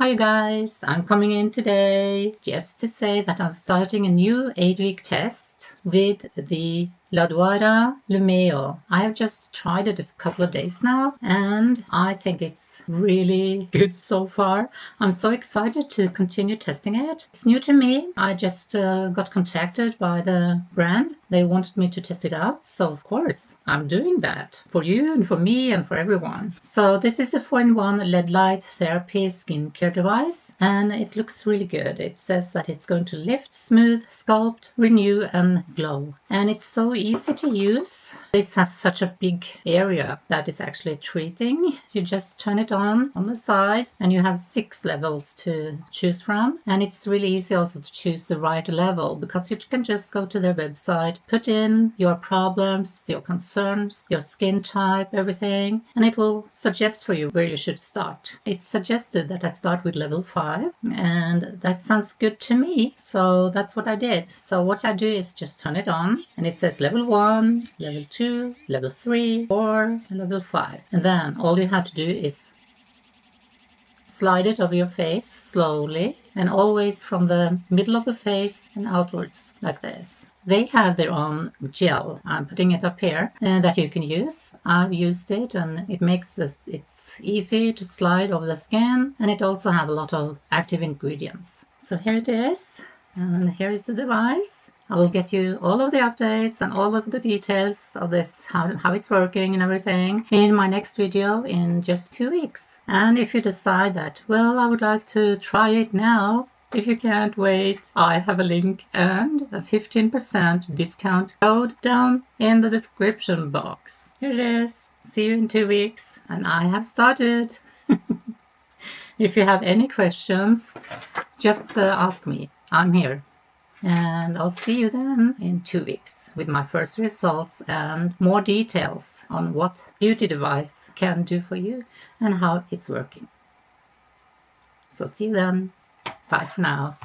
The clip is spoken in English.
Hi guys, I'm coming in today just to say that I'm starting a new 8-week test with the laduora lumeo. I have just tried it a couple of days now and I think it's really good so far. I'm so excited to continue testing it. It's new to me. I just got contacted by the brand. They wanted me to test it out, so of course I'm doing that for you and for me and for everyone. So this is a 4-in-1 LED light therapy skincare device and it looks really good. It says that it's going to lift, smooth, sculpt, renew and glow. And it's so easy to use. This has such a big area that is actually treating. You just turn it on the side and you have 6 levels to choose from. And it's really easy also to choose the right level because you can just go to their website, put in your problems, your concerns, your skin type, everything, and it will suggest for you where you should start. It's suggested that I start with level 5 and that sounds good to me, so that's what I did. So what I do is just turn it on and it says level 1, level 2, level 3, 4, and level 5. And then all you have to do is slide it over your face slowly and always from the middle of the face and outwards like this. They have their own gel. I'm putting it up here that you can use. I've used it and it makes it's easy to slide over the skin, and it also have a lot of active ingredients. So here it is, and here is the device. I will get you all of the updates and all of the details of this, how it's working and everything, in my next video in just 2 weeks. And if you decide that, well, I would like to try it now, if you can't wait, I have a link and a 15% discount code down in the description box. Here it is. See you in 2 weeks, and I have started. If you have any questions, just ask me. I'm here. And I'll see you then in 2 weeks with my first results and more details on what beauty device can do for you and how it's working. So see you then. Bye for now.